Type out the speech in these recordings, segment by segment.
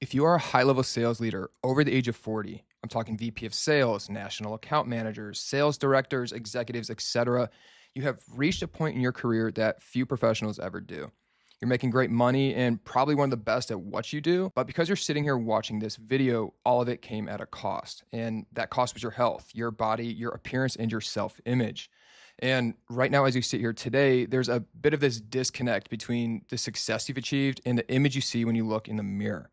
If you are a high level sales leader over the age of 40, I'm talking VP of sales, national account managers, sales directors, executives, etc., you have reached a point in your career that few professionals ever do. You're making great money and probably one of the best at what you do, but because you're sitting here watching this video, all of it came at a cost. And that cost was your health, your body, your appearance, and your self image. And right now, as you sit here today, there's a bit of this disconnect between the success you've achieved and the image you see when you look in the mirror.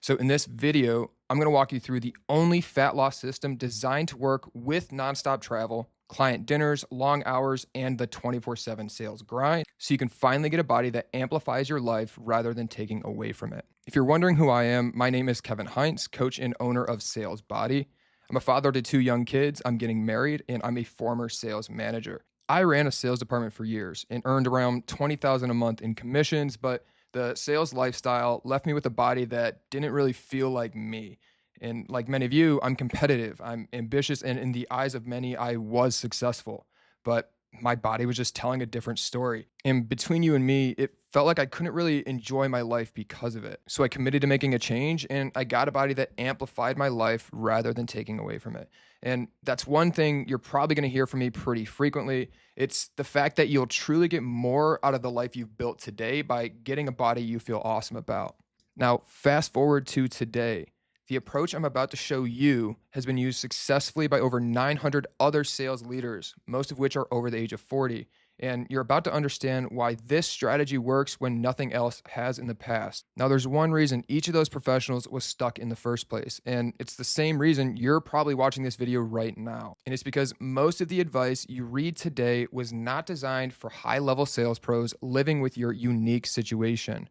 So in this video, I'm going to walk you through the only fat loss system designed to work with nonstop travel, client dinners, long hours, and the 24/7 sales grind so you can finally get a body that amplifies your life rather than taking away from it. If you're wondering who I am, my name is Kevin Heinz, coach and owner of Sales Body. I'm a father to two young kids, I'm getting married, and I'm a former sales manager. I ran a sales department for years and earned around 20,000 a month in commissions, but the sales lifestyle left me with a body that didn't really feel like me. And like many of you, I'm competitive, I'm ambitious, and in the eyes of many, I was successful. But my body was just telling a different story. And between you and me, it felt like I couldn't really enjoy my life because of it. So I committed to making a change and I got a body that amplified my life rather than taking away from it. And that's one thing you're probably going to hear from me pretty frequently. It's the fact that you'll truly get more out of the life you've built today by getting a body you feel awesome about. Now, fast forward to today. The approach I'm about to show you has been used successfully by over 900 other sales leaders, most of which are over the age of 40. And you're about to understand why this strategy works when nothing else has in the past. Now, there's one reason each of those professionals was stuck in the first place, and it's the same reason you're probably watching this video right now. And it's because most of the advice you read today was not designed for high level sales pros living with your unique situation.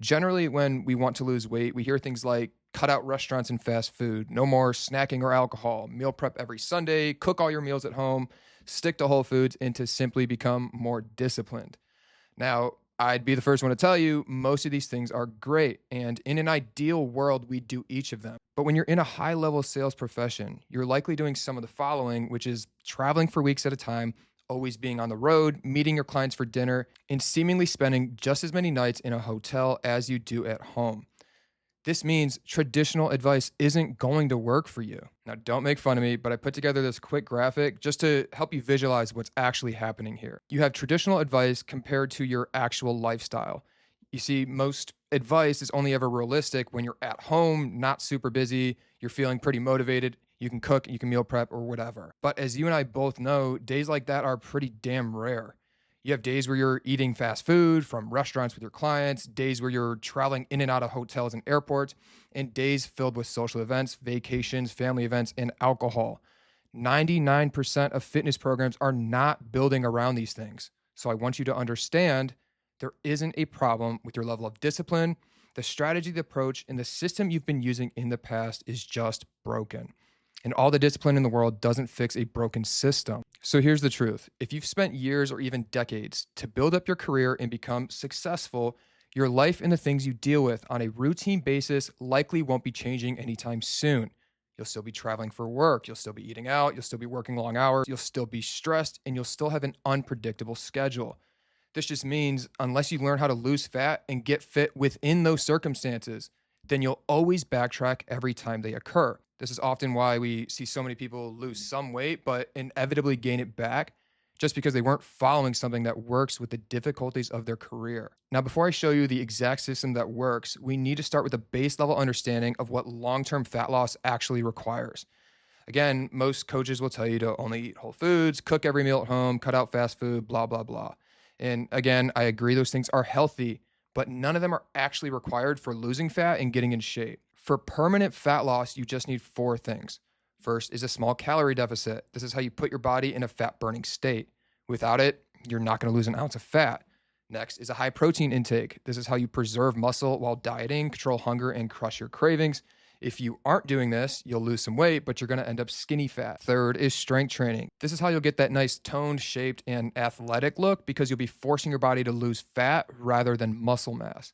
Generally, when we want to lose weight, we hear things like cut out restaurants and fast food, no more snacking or alcohol, meal prep every Sunday, cook all your meals at home, stick to whole foods, and to simply become more disciplined. Now, I'd be the first one to tell you most of these things are great. And in an ideal world, we do each of them. But when you're in a high level sales profession, you're likely doing some of the following, which is traveling for weeks at a time, always being on the road, meeting your clients for dinner, and seemingly spending just as many nights in a hotel as you do at home. This means traditional advice isn't going to work for you. Now, don't make fun of me, but I put together this quick graphic just to help you visualize what's actually happening here. You have traditional advice compared to your actual lifestyle. You see, most advice is only ever realistic when you're at home, not super busy, you're feeling pretty motivated, you can cook, you can meal prep, or whatever. But as you and I both know, days like that are pretty damn rare. You have days where you're eating fast food from restaurants with your clients, days where you're traveling in and out of hotels and airports, and days filled with social events, vacations, family events, and alcohol. 99% of fitness programs are not building around these things. So I want you to understand there isn't a problem with your level of discipline. The strategy, the approach, and the system you've been using in the past is just broken. And all the discipline in the world doesn't fix a broken system. So here's the truth. If you've spent years or even decades to build up your career and become successful, your life and the things you deal with on a routine basis likely won't be changing anytime soon. You'll still be traveling for work, you'll still be eating out, you'll still be working long hours, you'll still be stressed, and you'll still have an unpredictable schedule. This just means unless you learn how to lose fat and get fit within those circumstances, then you'll always backtrack every time they occur. This is often why we see so many people lose some weight, but inevitably gain it back just because they weren't following something that works with the difficulties of their career. Now, before I show you the exact system that works, we need to start with a base level understanding of what long term fat loss actually requires. Again, most coaches will tell you to only eat whole foods, cook every meal at home, cut out fast food, blah, blah, blah. And again, I agree those things are healthy, but none of them are actually required for losing fat and getting in shape. For permanent fat loss, you just need four things. First is a small calorie deficit. This is how you put your body in a fat burning state. Without it, you're not going to lose an ounce of fat. Next is a high protein intake. This is how you preserve muscle while dieting, control hunger, and crush your cravings. If you aren't doing this, you'll lose some weight, but you're going to end up skinny fat. Third is strength training. This is how you'll get that nice toned, shaped, and athletic look because you'll be forcing your body to lose fat rather than muscle mass.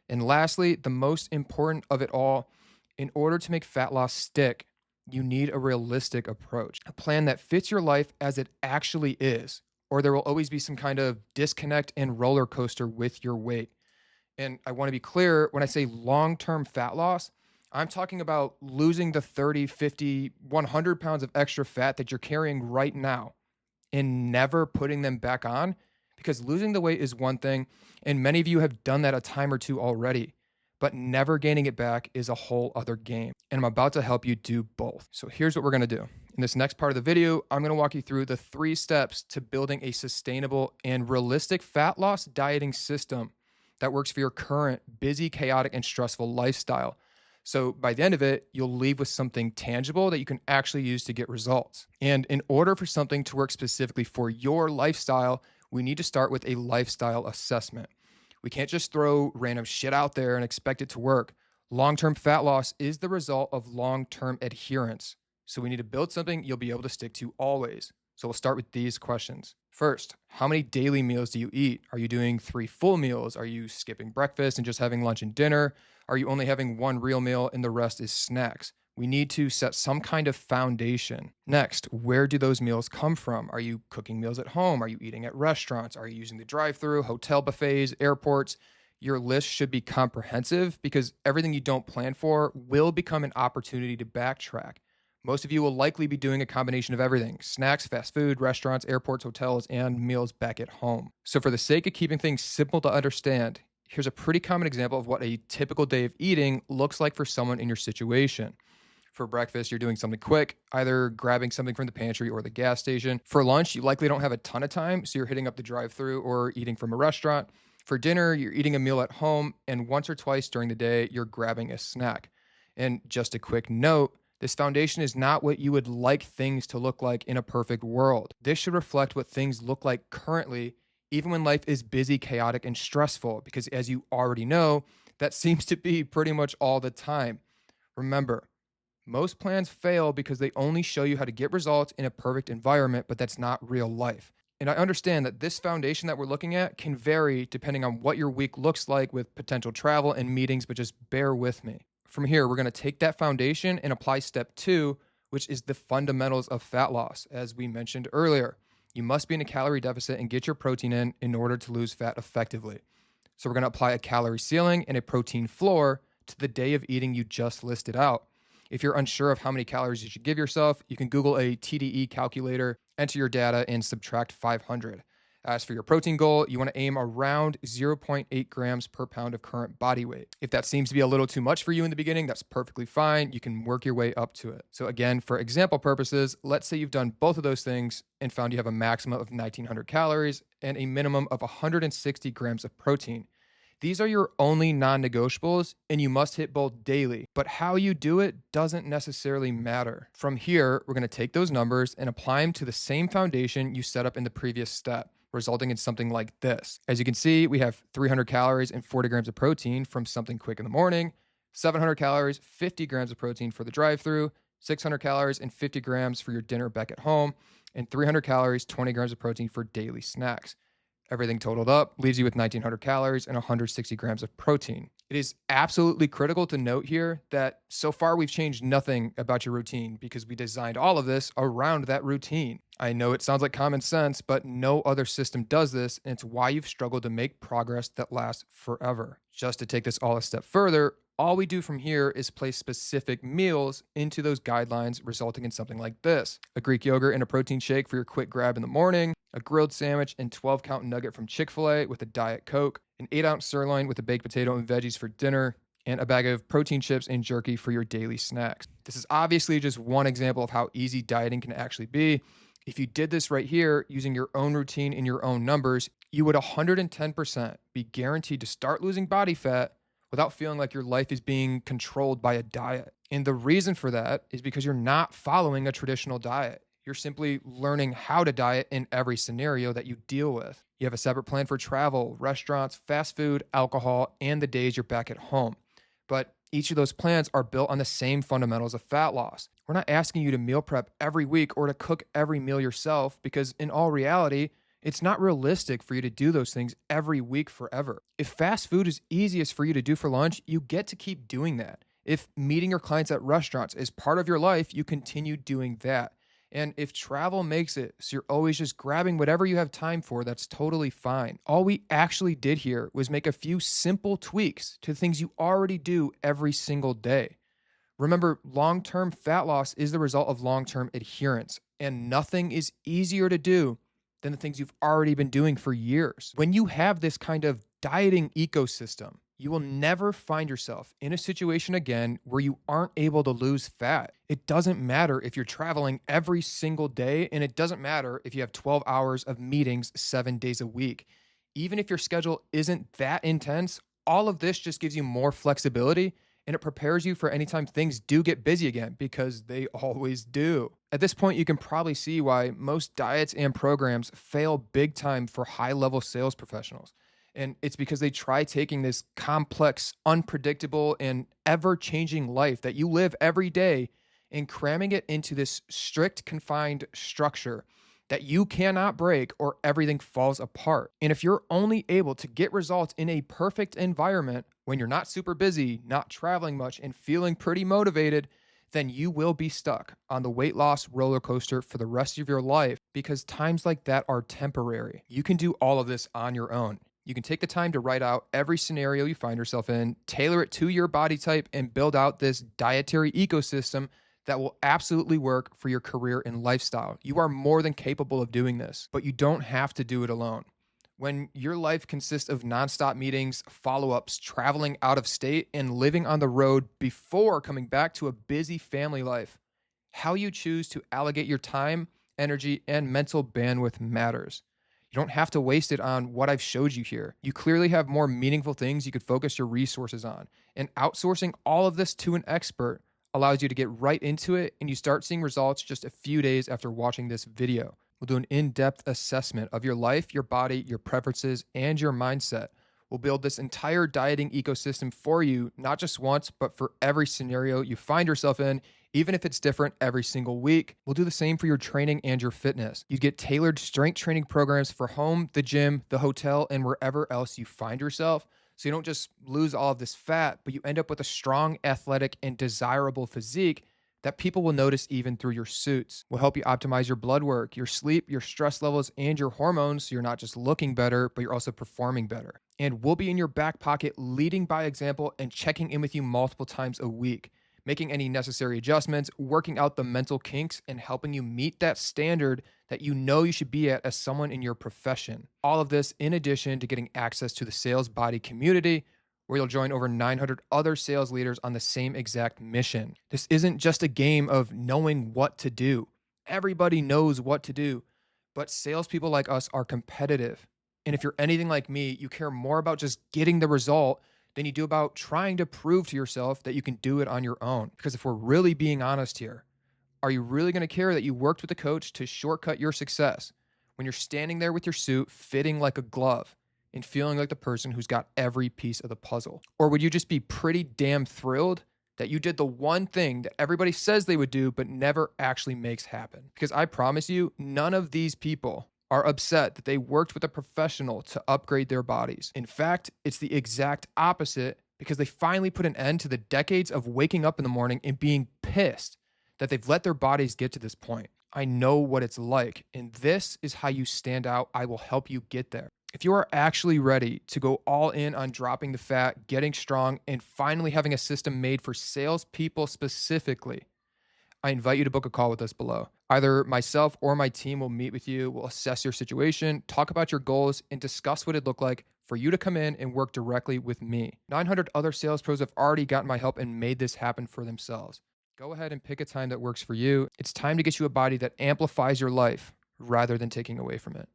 And lastly, the most important of it all, in order to make fat loss stick, you need a realistic approach, a plan that fits your life as it actually is, or there will always be some kind of disconnect and roller coaster with your weight. And I want to be clear, when I say long-term fat loss, I'm talking about losing the 30, 50, 100 pounds of extra fat that you're carrying right now and never putting them back on, because losing the weight is one thing. And many of you have done that a time or two already, but never gaining it back is a whole other game. And I'm about to help you do both. So here's what we're going to do. In this next part of the video, I'm going to walk you through the 3 steps to building a sustainable and realistic fat loss dieting system that works for your current busy, chaotic, and stressful lifestyle. So by the end of it, you'll leave with something tangible that you can actually use to get results. And in order for something to work specifically for your lifestyle, we need to start with a lifestyle assessment. We can't just throw random shit out there and expect it to work. Long-term fat loss is the result of long-term adherence. So we need to build something you'll be able to stick to always. So we'll start with these questions. First, how many daily meals do you eat? Are you doing 3 full meals? Are you skipping breakfast and just having lunch and dinner? Are you only having 1 real meal and the rest is snacks? We need to set some kind of foundation. Next, where do those meals come from? Are you cooking meals at home? Are you eating at restaurants? Are you using the drive-thru, hotel buffets, airports? Your list should be comprehensive, because everything you don't plan for will become an opportunity to backtrack. Most of you will likely be doing a combination of everything: snacks, fast food, restaurants, airports, hotels, and meals back at home. So for the sake of keeping things simple to understand, here's a pretty common example of what a typical day of eating looks like for someone in your situation. For breakfast, you're doing something quick, either grabbing something from the pantry or the gas station. For lunch, you likely don't have a ton of time, so you're hitting up the drive-thru or eating from a restaurant. For dinner, you're eating a meal at home, and once or twice during the day, you're grabbing a snack. And just a quick note, this foundation is not what you would like things to look like in a perfect world. This should reflect what things look like currently, even when life is busy, chaotic, and stressful, because as you already know, that seems to be pretty much all the time. Remember, most plans fail because they only show you how to get results in a perfect environment, but that's not real life. And I understand that this foundation that we're looking at can vary depending on what your week looks like with potential travel and meetings, but just bear with me. From here, we're going to take that foundation and apply step 2, which is the fundamentals of fat loss. As we mentioned earlier, you must be in a calorie deficit and get your protein in order to lose fat effectively. So we're going to apply a calorie ceiling and a protein floor to the day of eating you just listed out. If you're unsure of how many calories you should give yourself, you can Google a TDE calculator, enter your data, and subtract 500. As for your protein goal, you want to aim around 0.8 grams per pound of current body weight. If that seems to be a little too much for you in the beginning, that's perfectly fine. You can work your way up to it. So again, for example purposes, let's say you've done both of those things and found you have a maximum of 1,900 calories and a minimum of 160 grams of protein. These are your only non-negotiables, and you must hit both daily. But how you do it doesn't necessarily matter. From here, we're going to take those numbers and apply them to the same foundation you set up in the previous step, resulting in something like this. As you can see, we have 300 calories and 40 grams of protein from something quick in the morning, 700 calories, 50 grams of protein for the drive-thru, 600 calories and 50 grams for your dinner back at home, and 300 calories, 20 grams of protein for daily snacks. Everything totaled up leaves you with 1,900 calories and 160 grams of protein. It is absolutely critical to note here that so far we've changed nothing about your routine, because we designed all of this around that routine. I know it sounds like common sense, but no other system does this, and it's why you've struggled to make progress that lasts forever. Just to take this all a step further, all we do from here is place specific meals into those guidelines, resulting in something like this: a Greek yogurt and a protein shake for your quick grab in the morning, a grilled sandwich and 12-count nugget from Chick-fil-A with a Diet Coke, an 8-ounce sirloin with a baked potato and veggies for dinner, and a bag of protein chips and jerky for your daily snacks. This is obviously just one example of how easy dieting can actually be. If you did this right here using your own routine and your own numbers, you would 110% be guaranteed to start losing body fat without feeling like your life is being controlled by a diet. And the reason for that is because you're not following a traditional diet. You're simply learning how to diet in every scenario that you deal with. You have a separate plan for travel, restaurants, fast food, alcohol, and the days you're back at home. But each of those plans are built on the same fundamentals of fat loss. We're not asking you to meal prep every week or to cook every meal yourself, because in all reality, it's not realistic for you to do those things every week forever. If fast food is easiest for you to do for lunch, you get to keep doing that. If meeting your clients at restaurants is part of your life, you continue doing that. And if travel makes it so you're always just grabbing whatever you have time for, that's totally fine. All we actually did here was make a few simple tweaks to things you already do every single day. Remember, long term fat loss is the result of long term adherence, and nothing is easier to do than the things you've already been doing for years. When you have this kind of dieting ecosystem, you will never find yourself in a situation again where you aren't able to lose fat. It doesn't matter if you're traveling every single day, and it doesn't matter if you have 12 hours of meetings 7 days a week. Even if your schedule isn't that intense, all of this just gives you more flexibility and it prepares you for anytime things do get busy again because they always do. At this point, you can probably see why most diets and programs fail big time for high level sales professionals. And it's because they try taking this complex, unpredictable, and ever changing life that you live every day and cramming it into this strict, confined structure that you cannot break or everything falls apart. And if you're only able to get results in a perfect environment when you're not super busy, not traveling much, and feeling pretty motivated, then you will be stuck on the weight loss roller coaster for the rest of your life because times like that are temporary. You can do all of this on your own. You can take the time to write out every scenario you find yourself in, tailor it to your body type, and build out this dietary ecosystem that will absolutely work for your career and lifestyle. You are more than capable of doing this, but you don't have to do it alone. When your life consists of nonstop meetings, follow ups, traveling out of state, and living on the road before coming back to a busy family life, how you choose to allocate your time, energy, and mental bandwidth matters. You don't have to waste it on what I've showed you here. You clearly have more meaningful things you could focus your resources on. And outsourcing all of this to an expert allows you to get right into it and you start seeing results just a few days after watching this video. We'll do an in-depth assessment of your life, your body, your preferences, and your mindset. We'll build this entire dieting ecosystem for you, not just once, but for every scenario you find yourself in, even if it's different every single week. We'll do the same for your training and your fitness. You get tailored strength training programs for home, the gym, the hotel, and wherever else you find yourself. So you don't just lose all of this fat, but you end up with a strong, athletic, and desirable physique that people will notice even through your suits. We'll help you optimize your blood work, your sleep, your stress levels, and your hormones so you're not just looking better, but you're also performing better. And we'll be in your back pocket, leading by example and checking in with you multiple times a week, making any necessary adjustments, working out the mental kinks, and helping you meet that standard that you know you should be at as someone in your profession. All of this in addition to getting access to the Sales Body community, where you'll join over 900 other sales leaders on the same exact mission. This isn't just a game of knowing what to do. Everybody knows what to do, but salespeople like us are competitive. And if you're anything like me, you care more about just getting the result than you do about trying to prove to yourself that you can do it on your own. Because if we're really being honest here, are you really going to care that you worked with a coach to shortcut your success when you're standing there with your suit fitting like a glove and feeling like the person who's got every piece of the puzzle? Or would you just be pretty damn thrilled that you did the one thing that everybody says they would do but never actually makes happen? Because I promise you, none of these people are upset that they worked with a professional to upgrade their bodies. In fact, it's the exact opposite because they finally put an end to the decades of waking up in the morning and being pissed that they've let their bodies get to this point. I know what it's like, and this is how you stand out. I will help you get there. If you are actually ready to go all in on dropping the fat, getting strong, and finally having a system made for salespeople specifically, I invite you to book a call with us below. Either myself or my team will meet with you, we'll assess your situation, talk about your goals, and discuss what it'd look like for you to come in and work directly with me. 900 other sales pros have already gotten my help and made this happen for themselves. Go ahead and pick a time that works for you. It's time to get you a body that amplifies your life rather than taking away from it.